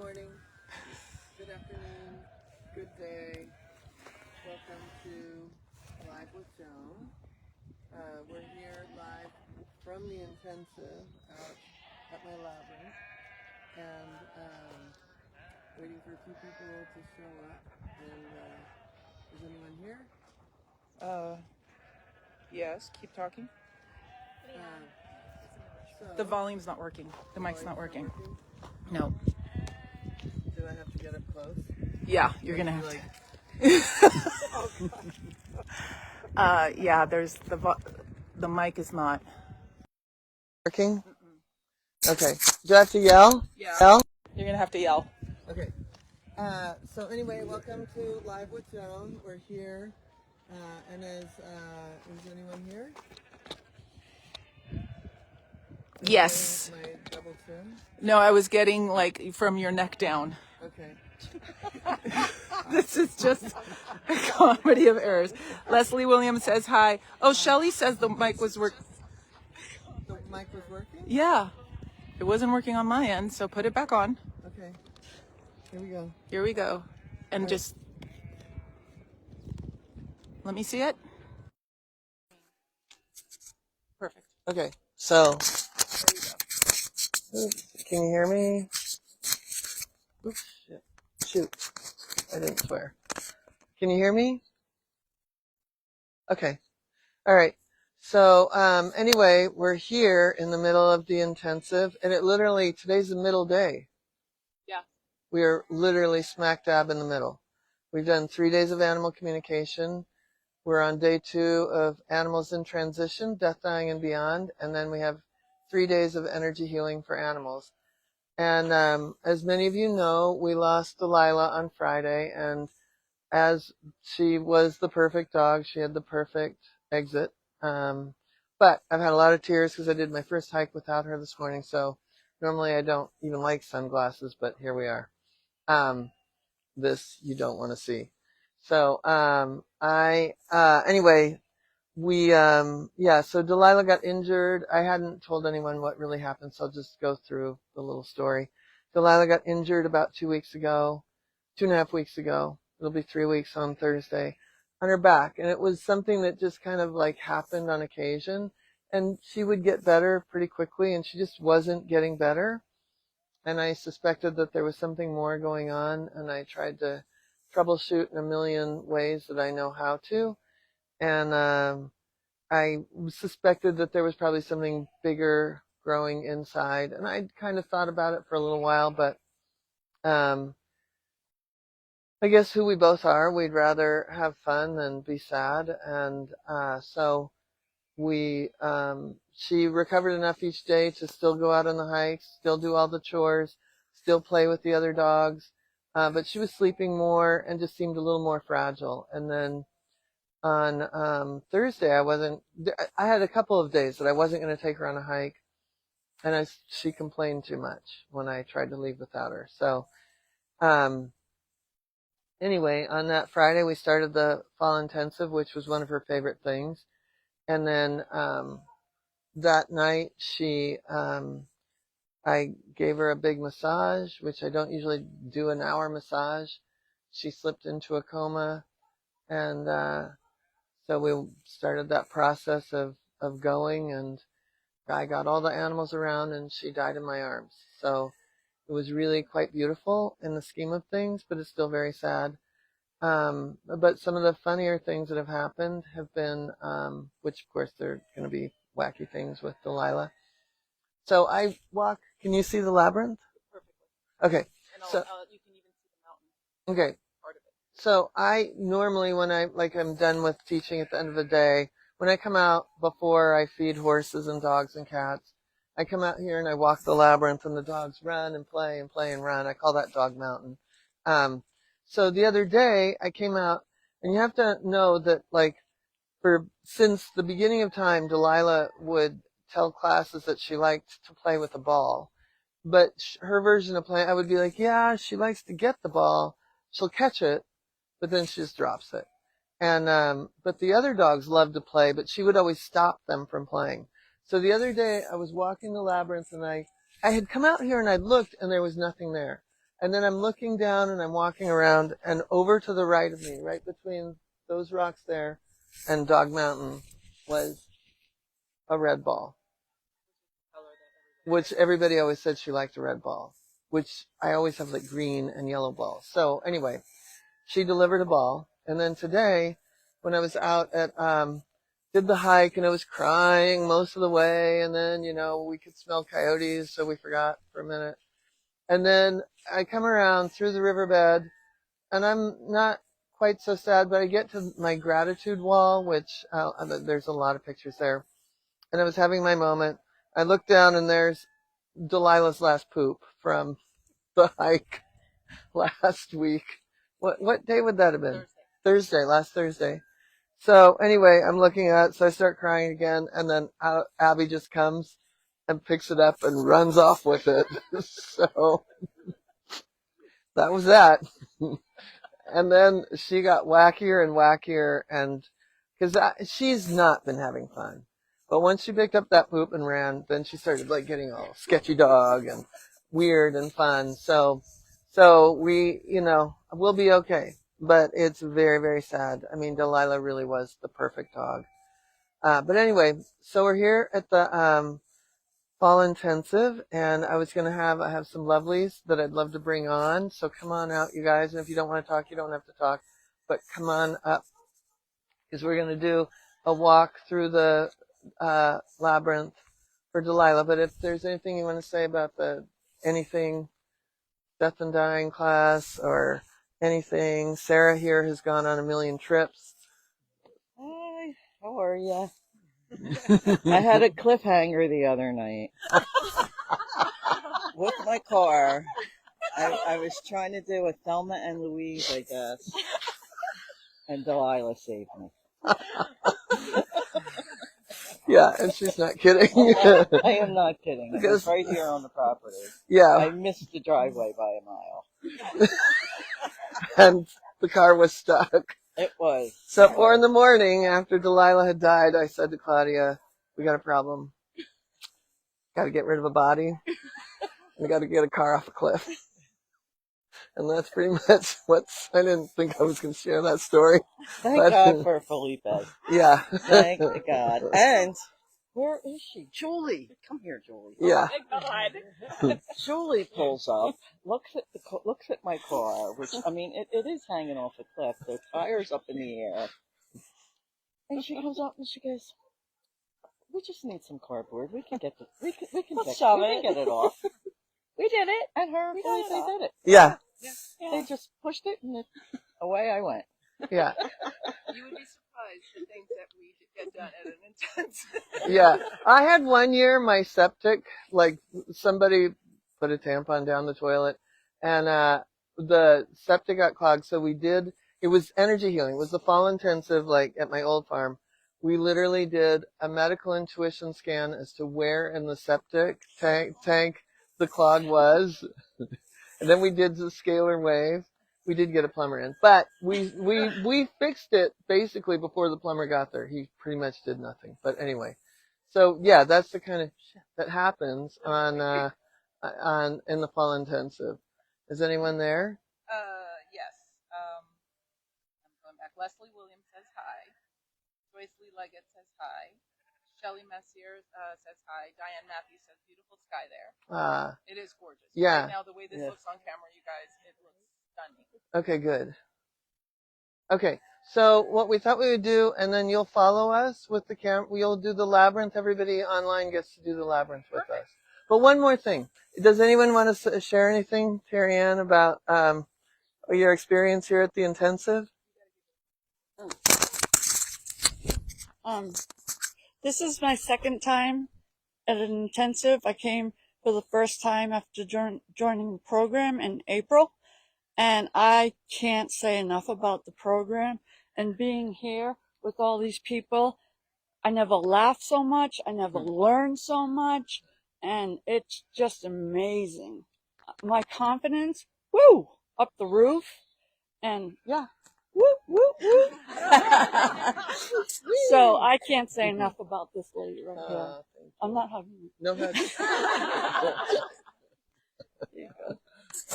morning, good afternoon, good day. Welcome to Live with Joan. We're here live from the intensive out at my labyrinth and waiting for a few people to show up. And is anyone here? Yes, keep talking. So, The volume's not working. The mic's not working. No. Do I have to get up close? Yeah, you're gonna have Like, to. Yeah, there's the mic is not working? Okay. Do I have to yell? Yeah. Yell? You're gonna have to yell. Okay. So anyway, welcome to Live with Joan. We're here, and is anyone here? Yes. My double chin. No, I was getting like from your neck down. Okay. This is just a comedy of errors. Leslie Williams says hi. Oh, Shelley says the mic was working. The mic was working? Yeah. It wasn't working on my end, so put it back on. Okay. Here we go. Here we go. And just let me see it. Perfect. Okay. So, There you go. oops, can you hear me? Oops, shit. Shoot. I didn't swear. Can you hear me? Okay. All right. So, anyway, we're here in the middle of the intensive, and today's the middle day. Yeah. We are literally smack dab in the middle. We've done 3 days of animal communication. We're on day 2 of animals in transition, death, dying, and beyond. And then we have 3 days of energy healing for animals. And as many of you know, we lost Delilah on Friday. And as she was the perfect dog, she had the perfect exit. But I've had a lot of tears because I did my first hike without her this morning. So normally I don't even like sunglasses, but here we are. This you don't want to see. So anyway, so Delilah got injured. I hadn't told anyone what really happened, so I'll just go through the little story. Delilah got injured about 2 weeks ago, 2.5 weeks ago. It'll be 3 weeks on Thursday, on her back. And it was something that just kind of like happened on occasion. And she would get better pretty quickly, and she just wasn't getting better. And I suspected that there was something more going on, and I tried to troubleshoot in a million ways that I know how to. And I suspected that there was probably something bigger growing inside, and I kind of thought about it for a little while, but I guess who we both are, we'd rather have fun than be sad, and so she recovered enough each day to still go out on the hikes, still do all the chores, still play with the other dogs, but she was sleeping more and just seemed a little more fragile. And then on Thursday, I had a couple of days that I wasn't going to take her on a hike, and she complained too much when I tried to leave without her. So anyway, on that Friday, we started the fall intensive, which was one of her favorite things. And then that night, I gave her a big massage, which I don't usually do an hour massage. She slipped into a coma, and so we started that process of going, and I got all the animals around, and she died in my arms. So it was really quite beautiful in the scheme of things, but it's still very sad. But some of the funnier things that have happened have been, which of course they're going to be wacky things with Delilah. So I walk. Can you see the labyrinth? Perfectly. Okay. And So you can even see the mountain. okay. Part of it. So I normally, when I'm done with teaching at the end of the day, when I come out before I feed horses and dogs and cats, I come out here and I walk the labyrinth, and the dogs run and play and play and run. I call that Dog Mountain. So the other day I came out, and you have to know that since the beginning of time, Delilah would tell classes that she liked to play with a ball. But her version of playing, I would be like, yeah, she likes to get the ball. She'll catch it, but then she just drops it. And but the other dogs loved to play, but she would always stop them from playing. So the other day I was walking the labyrinth, and I had come out here and I'd looked, and there was nothing there. And then I'm looking down and I'm walking around, and over to the right of me, right between those rocks there and Dog Mountain, was a red ball, which everybody always said she liked a red ball, which I always have like green and yellow balls. So anyway, she delivered a ball. And then today, when I was out at, did the hike, and I was crying most of the way, and then, we could smell coyotes, so we forgot for a minute. And then I come around through the riverbed, and I'm not quite so sad, but I get to my gratitude wall, which there's a lot of pictures there. And I was having my moment. I look down, and there's Delilah's last poop from the hike last week. What day would that have been? Thursday, last Thursday. So anyway, I'm looking at it, so I start crying again, and then Abby just comes and picks it up and runs off with it. So that was that. And then she got wackier and wackier, and because she's not been having fun. But once she picked up that poop and ran, then she started like getting all sketchy dog and weird and fun. So we, we'll be okay. But it's very, very sad. I mean, Delilah really was the perfect dog. But anyway, so we're here at the fall intensive, and I have some lovelies that I'd love to bring on. So come on out, you guys. And if you don't want to talk, you don't have to talk. But come on up, because we're going to do a walk through the labyrinth for Delilah. But if there's anything you want to say about anything, death and dying class, or anything, Sarah here has gone on a million trips. Hi, how are you? I had a cliffhanger the other night with my car. I was trying to do a Thelma and Louise, I guess, and Delilah saved me. Yeah, and she's not kidding. I am not kidding. It was right here on the property. Yeah. I missed the driveway by a mile. And the car was stuck. It was. So at 4 a.m, after Delilah had died, I said to Claudia, we got a problem. Got to get rid of a body. We got to get a car off a cliff. And that's pretty much I didn't think I was going to share that story. Thank God for Felipe. Yeah. Thank God. And where is she? Julie. Come here, Julie. Yeah. Julie pulls up, looks at my car, which, I mean, it is hanging off a cliff. The tire's up in the air. And she comes up and she goes, we just need some cardboard. We can get it off. We did it. And they did it. Yeah. They just pushed it and away I went. Yeah. You would be surprised the things that we get done at an intensive. Yeah. I had one year my septic, like somebody put a tampon down the toilet, and the septic got clogged. So it was energy healing. It was the fall intensive, like at my old farm. We literally did a medical intuition scan as to where in the septic tank the clog was. And then we did the scalar wave. We did get a plumber in, but we fixed it basically before the plumber got there. He pretty much did nothing. But anyway, so yeah, that's the kind of shit that happens in the fall intensive. Is anyone there? Yes. I'm going back. Leslie Williams says hi. Joyce Lee Leggett says hi. Shelley Messier says hi. Diane Matthews says beautiful sky there. It is gorgeous. Yeah. Right now, the way this looks on camera, you guys, it looks stunning. Okay, good. Okay, so what we thought we would do, and then you'll follow us with the camera. We'll do the labyrinth. Everybody online gets to do the labyrinth with us. But one more thing. Does anyone want to share anything, Terry Ann, about your experience here at the intensive? This is my second time at an intensive. I came for the first time after joining the program in April, and I can't say enough about the program and being here with all these people. I never laughed so much. I never learned so much, and it's just amazing. My confidence, woo, up the roof, and yeah. Woo, woo, woo. So I can't say enough about this lady right here. I'm not hugging you. No hug.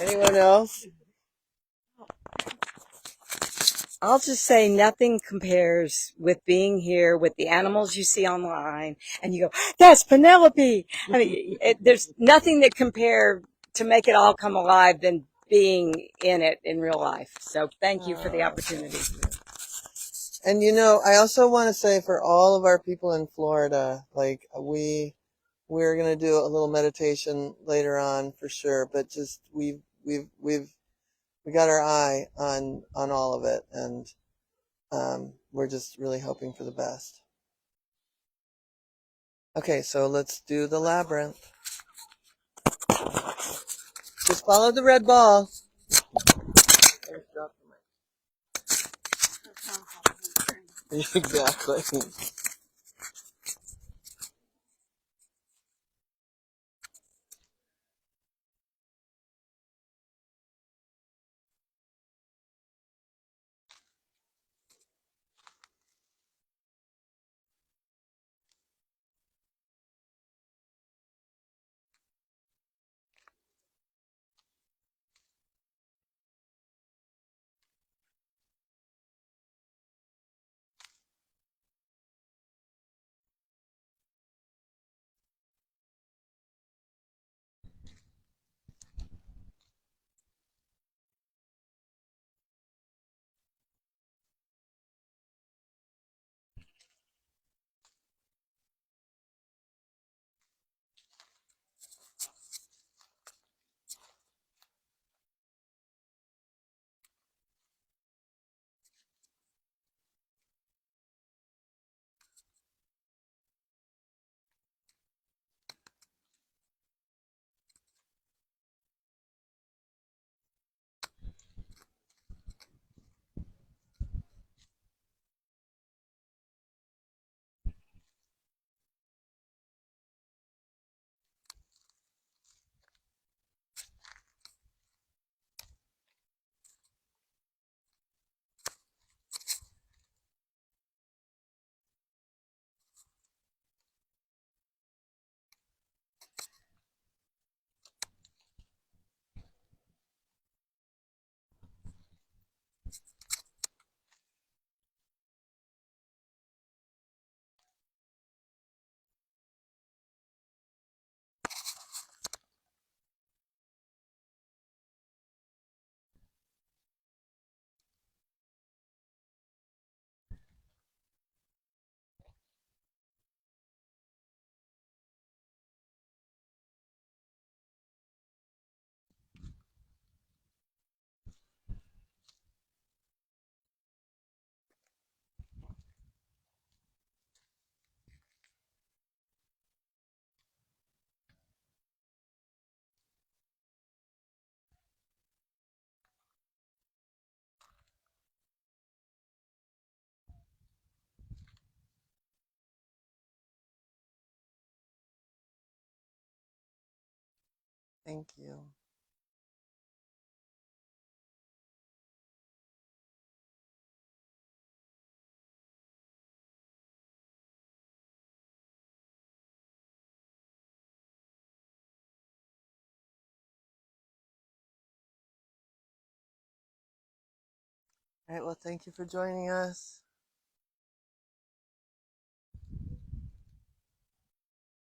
Anyone else? I'll just say nothing compares with being here with the animals you see online and you go, that's Penelope. I mean, there's nothing that compare to make it all come alive than being in it in real life. So thank you for the opportunity. And I also want to say for all of our people in Florida, like we're going to do a little meditation later on for sure, but just we got our eye on all of it, and we're just really hoping for the best. Okay, so let's do the labyrinth. Just follow the red ball. Exactly. Thank you. All right, well, thank you for joining us.